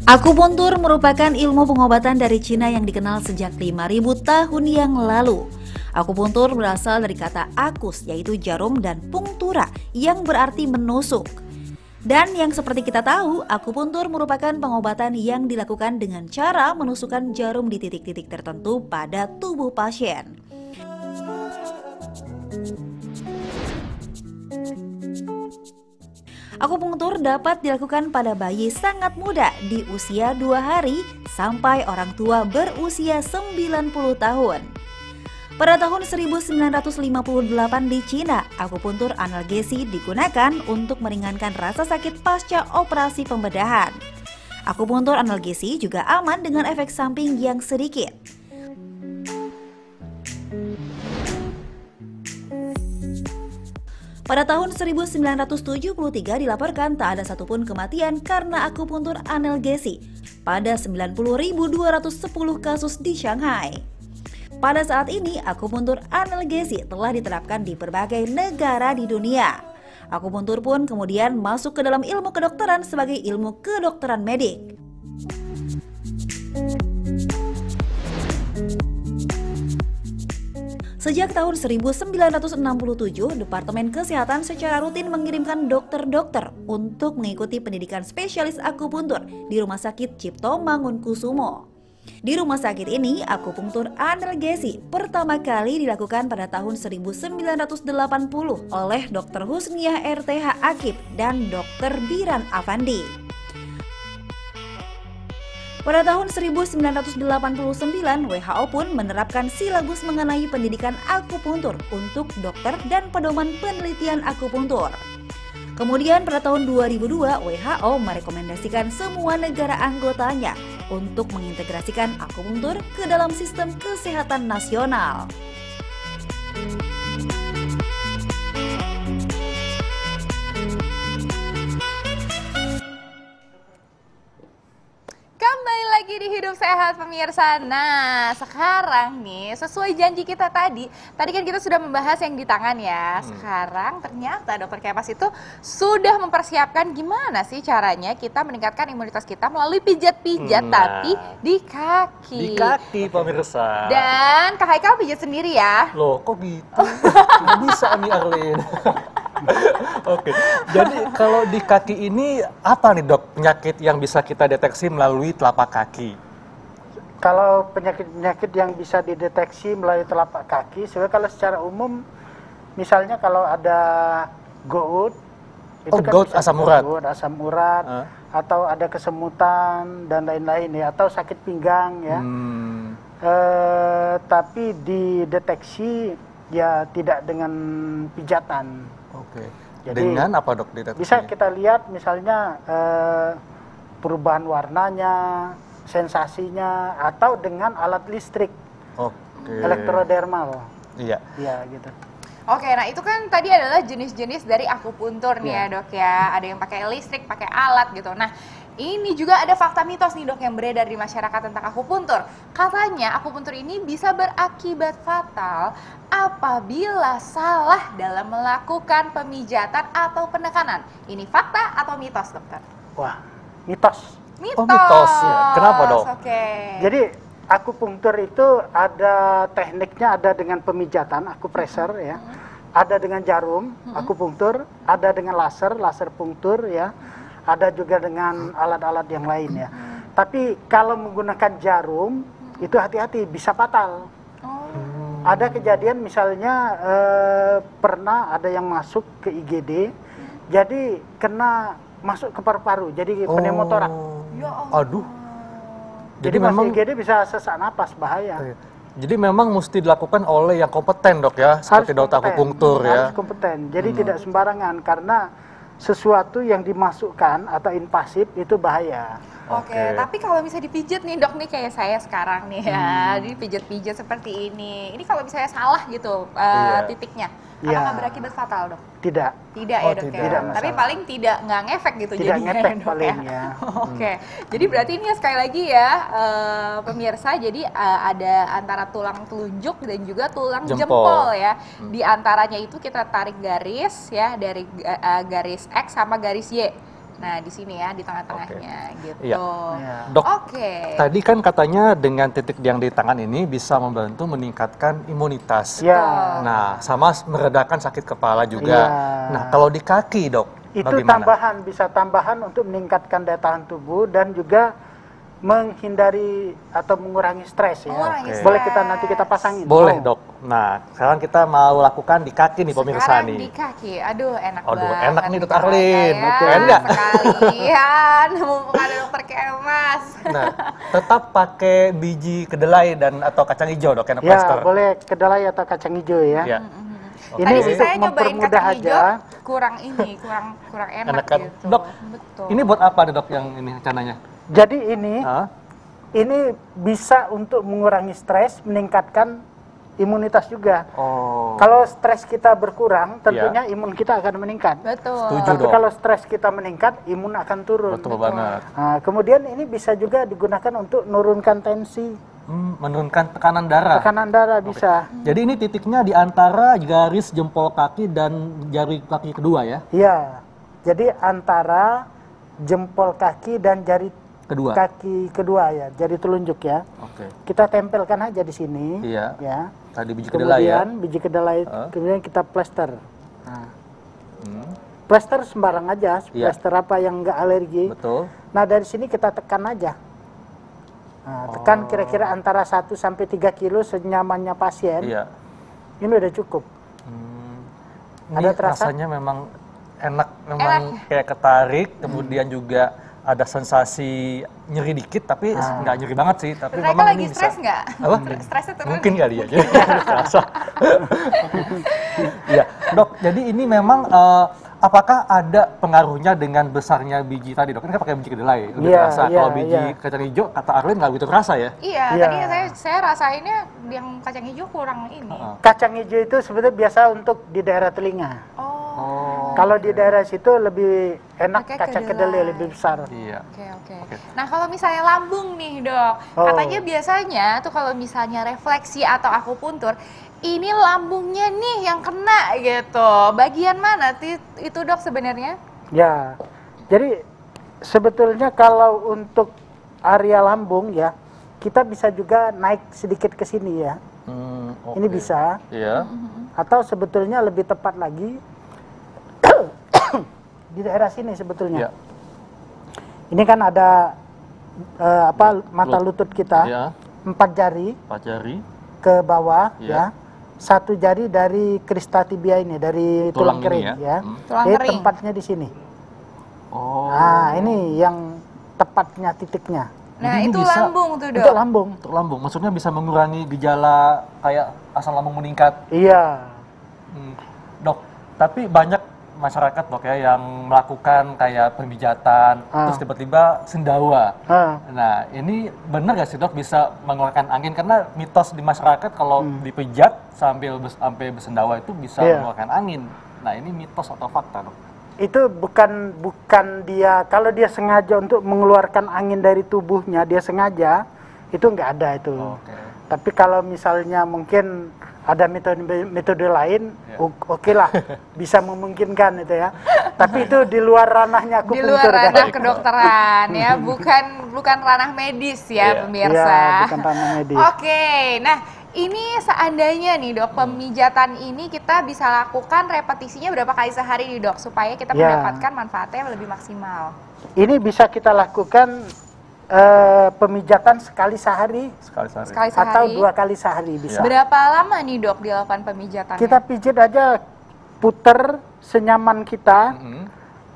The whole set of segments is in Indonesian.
Akupuntur merupakan ilmu pengobatan dari Cina yang dikenal sejak 5.000 tahun yang lalu. Akupuntur berasal dari kata akus, yaitu jarum, dan punctura yang berarti menusuk. Dan yang seperti kita tahu, akupuntur merupakan pengobatan yang dilakukan dengan cara menusukkan jarum di titik-titik tertentu pada tubuh pasien. Akupunktur dapat dilakukan pada bayi sangat muda di usia 2 hari sampai orang tua berusia 90 tahun. Pada tahun 1958 di Cina, akupuntur analgesi digunakan untuk meringankan rasa sakit pasca operasi pembedahan. Akupuntur analgesi juga aman dengan efek samping yang sedikit. Pada tahun 1973 dilaporkan tak ada satupun kematian karena akupuntur analgesi pada 90.210 kasus di Shanghai. Pada saat ini, akupuntur analgesi telah diterapkan di berbagai negara di dunia. Akupuntur pun kemudian masuk ke dalam ilmu kedokteran sebagai ilmu kedokteran medik. Sejak tahun 1967, Departemen Kesehatan secara rutin mengirimkan dokter-dokter untuk mengikuti pendidikan spesialis akupuntur di Rumah Sakit Cipto Mangunkusumo. Di rumah sakit ini, akupuntur analgesi pertama kali dilakukan pada tahun 1980 oleh Dr. Husniah RTH Akib dan Dr. Biran Afandi. Pada tahun 1989, WHO pun menerapkan silabus mengenai pendidikan akupuntur untuk dokter dan pedoman penelitian akupuntur. Kemudian pada tahun 2002, WHO merekomendasikan semua negara anggotanya untuk mengintegrasikan akupuntur ke dalam sistem kesehatan nasional. Kembali lagi di Hidup Sehat pemirsa. Nah, sekarang nih sesuai janji kita tadi kan kita sudah membahas yang di tangan ya. Sekarang ternyata Dokter Kepas itu sudah mempersiapkan gimana sih caranya kita meningkatkan imunitas kita melalui pijat-pijat tapi di kaki. Di kaki pemirsa. Dan Kak Haikal pijat sendiri ya. Loh, kok gitu? Nggak bisa nih Arlin. Oke, jadi kalau di kaki ini apa nih dok penyakit yang bisa kita deteksi melalui telapak kaki? Kalau penyakit-penyakit yang bisa dideteksi melalui telapak kaki, sebenarnya kalau secara umum, misalnya kalau ada gout, itu kan gout, asam urat, atau ada kesemutan dan lain-lain ya, atau sakit pinggang ya. Tapi dideteksi ya tidak dengan pijatan. Oke. Jadi dengan apa dok deteksinya? bisa kita lihat misalnya perubahan warnanya, sensasinya, atau dengan alat listrik, elektrodermal. Iya. Iya gitu. Oke, nah itu kan tadi adalah jenis-jenis dari akupuntur nih ya dok ya. Ada yang pakai listrik, pakai alat gitu. Nah, ini juga ada fakta mitos nih dok yang beredar di masyarakat tentang akupuntur. Katanya akupuntur ini bisa berakibat fatal apabila salah dalam melakukan pemijatan atau penekanan. Ini fakta atau mitos dokter? Wah, mitos. Mitos. Oh, mitos ya. Kenapa dok? Oke. Jadi akupunktur itu ada tekniknya, ada dengan pemijatan, akupressor ya. Ada dengan jarum, akupunktur, ada dengan laser punktur ya. Ada juga dengan alat-alat yang lain ya. Tapi kalau menggunakan jarum, itu hati-hati, bisa fatal. Ada kejadian misalnya pernah ada yang masuk ke IGD, jadi kena masuk ke paru-paru, jadi pneumotorak. Aduh. Jadi memang IGD bisa sesak napas, bahaya. Jadi memang mesti dilakukan oleh yang kompeten dok ya, seperti dokter akupunktur ya. Harus kompeten, jadi tidak sembarangan karena sesuatu yang dimasukkan atau invasif itu bahaya. Oke, tapi kalau misalnya dipijat nih dok nih kayak saya sekarang nih ya, dipijat-pijat seperti ini. Ini kalau misalnya salah gitu titiknya, apakah berakibat fatal dok? Tidak. Tidak ya dok ya? Tidak tapi paling nggak ngefek gitu tidak jadinya ngefek dok paling ya? ya. Oke, jadi berarti ini ya sekali lagi ya pemirsa, jadi ada antara tulang telunjuk dan juga tulang jempol ya. Di antaranya itu kita tarik garis ya, dari garis X sama garis Y. Nah, di sini ya, di tengah-tengahnya gitu. Iya. Iya. Dok, Oke. tadi kan katanya dengan titik yang di tangan ini bisa membantu meningkatkan imunitas. Ya, Nah, sama meredakan sakit kepala juga. Iya. Nah, kalau di kaki, Dok, itu bagaimana? tambahan, bisa tambahan untuk meningkatkan daya tahan tubuh dan juga menghindari atau mengurangi stres ya. Mengurangi Oke. Boleh kita nanti kita pasangin. Boleh, Mau? Dok. Nah, sekarang kita mau lakukan di kaki nih pemirsa Sekarang nih. di kaki, aduh enak Aduh, banget. enak nih, Dok caranya Arlin. ya. Keren nggak? Sekalian, mumpung ada dokter Kemas. Nah, tetap pakai biji kedelai dan atau kacang hijau, Dok, yang Ya, plaster. boleh kedelai atau kacang hijau ya. Ya. Ini Tadi sih untuk saya nyobain mempermudah kacang hijau, aja. kurang enak Enak kan? gitu. Dok, Betul. ini buat apa nih, Dok, yang ini rencananya? Jadi Hah? ini bisa untuk mengurangi stres, meningkatkan imunitas juga. Oh. Kalau stres kita berkurang, tentunya imun kita akan meningkat. Betul. Setuju. Tapi dong. kalau stres kita meningkat, imun akan turun. Betul banget. Nah, kemudian ini bisa juga digunakan untuk menurunkan tensi, Menurunkan tekanan darah. tekanan darah bisa. Jadi ini titiknya di antara garis jempol kaki dan jari kaki kedua ya? Iya. Jadi antara jempol kaki dan jari Kedua. kaki kedua ya, jari telunjuk ya. Oke. Kita tempelkan aja di sini. Iya. Ya. Tadi biji kedelai ya. Kemudian biji kedelai, kemudian kita plester. Nah, Hmm, plester sembarang aja, Iya. plester apa yang enggak alergi. betul. Nah, dari sini kita tekan aja. Nah, tekan kira-kira antara 1 sampai 3 kilo senyamannya pasien. Iya. Ini udah cukup. Ini Ada terasa? rasanya memang enak, memang kayak ketarik, kemudian juga ada sensasi nyeri dikit, tapi nggak nyeri banget sih. Tapi Mereka memang lagi ini bisa. stres nggak? Apa? Stresnya turun. Mungkin kali ya, jadi terasa. Ya, Dok. Jadi ini memang apakah ada pengaruhnya dengan besarnya biji tadi, Dok? Ini kan pakai biji kedelai, lebih Iya, terasa. iya, Kalau biji iya. kacang hijau, kata Arlin nggak begitu terasa ya? Iya, Iya. tadi saya rasainnya yang kacang hijau kurang ini. Kacang hijau itu sebetulnya biasa untuk di daerah telinga. Oh. Kalau di daerah situ lebih enak Pakai kacang kedelai. kedelai lebih besar. Iya. Oke. Nah, kalau misalnya lambung nih, Dok. Oh. Katanya biasanya tuh kalau misalnya refleksi atau akupuntur, ini lambungnya nih yang kena gitu. Bagian mana itu, Dok, sebenarnya? Ya, jadi sebetulnya kalau untuk area lambung ya, kita bisa juga naik sedikit ke sini ya. Oke. Ini bisa. Iya. Atau sebetulnya lebih tepat lagi di daerah sini sebetulnya. Iya. Ini kan ada mata lutut kita, Iya. 4 jari Pak jari. ke bawah Iya. ya. 1 jari dari krista tibia ini, dari Tulang tulang, ini kering ya. ya. Tulang Jadi kering. tempatnya di sini. Oh. Nah, ini yang tepatnya titiknya. Nah, Jadi ini itu bisa lambung tuh, Dok. Untuk lambung. Untuk lambung, maksudnya bisa mengurangi gejala kayak asam lambung meningkat. Iya. Dok, tapi banyak masyarakat, Dok, ya yang melakukan kayak pemijatan, terus tiba-tiba sendawa. Nah, ini benar nggak sih, Dok, bisa mengeluarkan angin? Karena mitos di masyarakat kalau dipijat sampai bersendawa itu bisa Iya. mengeluarkan angin. Nah, ini mitos atau fakta, Dok? Itu bukan dia, kalau dia sengaja untuk mengeluarkan angin dari tubuhnya, dia sengaja, itu nggak ada itu. Oke. Tapi kalau misalnya mungkin ada metode lain, oke lah, bisa memungkinkan itu ya. Tapi itu di luar ranahnya Di akupuntur. luar ranah kan? kedokteran ya, bukan ranah medis ya, Iya. pemirsa. Iya, bukan ranah medis. Oke, nah ini seandainya nih, Dok, pemijatan ini kita bisa lakukan repetisinya berapa kali sehari nih, Dok, supaya kita Ya. mendapatkan manfaatnya yang lebih maksimal. Ini bisa kita lakukan pemijatan sekali sehari Sekali sehari. Sekali atau sehari. 2 kali sehari bisa. Berapa lama nih, Dok, dilakukan pemijatannya? Kita pijit aja, puter senyaman kita.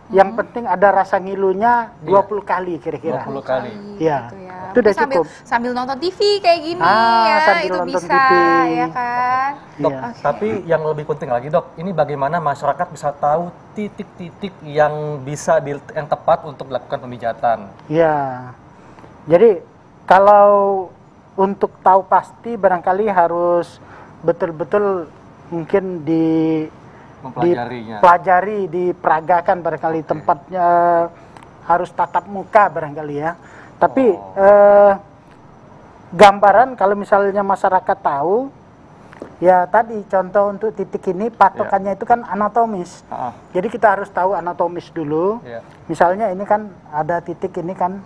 Yang penting ada rasa ngilunya 20 kali kira-kira. 20 kali. Iya. Gitu ya. Itu udah Mungkin cukup. sambil nonton TV kayak gini ya, Sambil itu nonton bisa TV. ya kan. Dok, Iya. tapi yang lebih penting lagi, Dok, ini bagaimana masyarakat bisa tahu titik-titik yang bisa yang tepat untuk melakukan pemijatan. Ya, jadi kalau untuk tahu pasti barangkali harus betul-betul mungkin Mempelajarinya. dipelajari, diperagakan barangkali tempatnya harus tatap muka barangkali ya. Tapi gambaran kalau misalnya masyarakat tahu, Ya tadi contoh untuk titik ini patokannya itu kan anatomis. Jadi kita harus tahu anatomis dulu. Misalnya ini kan ada titik ini kan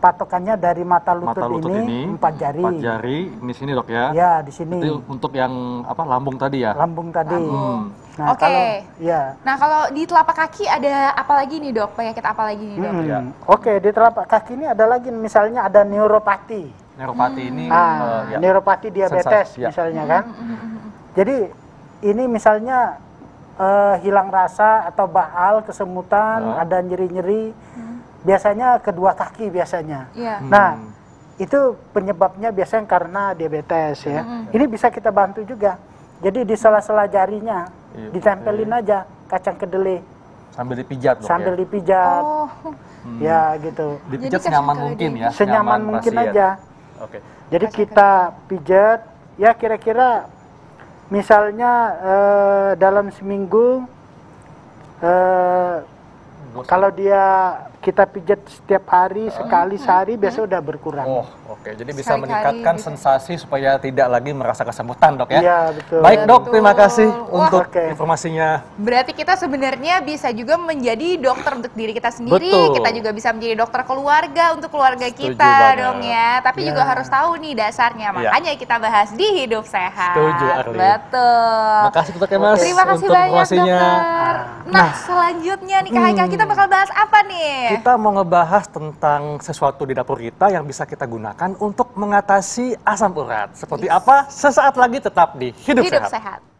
patokannya dari mata lutut ini 4 jari. 4 jari di sini dok ya? Ya di sini. Itu untuk yang apa lambung tadi ya? Lambung tadi. Nah, Oke. Ya. Nah kalau di telapak kaki ada apa lagi nih dok? Penyakit apa lagi nih dok? Oke, di telapak kaki ini ada lagi misalnya ada neuropati. Neuropati ini neuropati diabetes misalnya kan. Jadi ini misalnya hilang rasa atau baal, kesemutan, ada nyeri-nyeri. Biasanya kedua kaki biasanya. Nah, itu penyebabnya biasanya karena diabetes ya. Ini bisa kita bantu juga. Jadi di sela-sela jarinya ditempelin aja kacang kedelai. Sambil dipijat dok sambil dipijat. Ya gitu. Dipijat senyaman mungkin ya. Senyaman mungkin pasien. aja. Jadi kita pijat, ya kira-kira misalnya dalam seminggu, kalau dia kita pijat setiap hari, sekali sehari, biasa udah berkurang. Jadi bisa meningkatkan sensasi supaya tidak lagi merasa kesemutan dok ya? Iya, betul. Baik dok, terima kasih untuk informasinya. Berarti kita sebenarnya bisa juga menjadi dokter untuk diri kita sendiri. Kita juga bisa menjadi dokter keluarga untuk keluarga kita dong ya. Tapi juga harus tahu nih dasarnya. Makanya kita bahas di Hidup Sehat. Setuju, Arli. Betul. Makasih dok ya mas. Terima kasih untuk banyak informasinya. dokter. Nah selanjutnya nih Kak Haikal, kita bakal bahas apa nih? Kita mau ngebahas tentang sesuatu di dapur kita yang bisa kita gunakan untuk mengatasi asam urat. Seperti apa? Sesaat lagi tetap di Hidup Sehat. Sehat.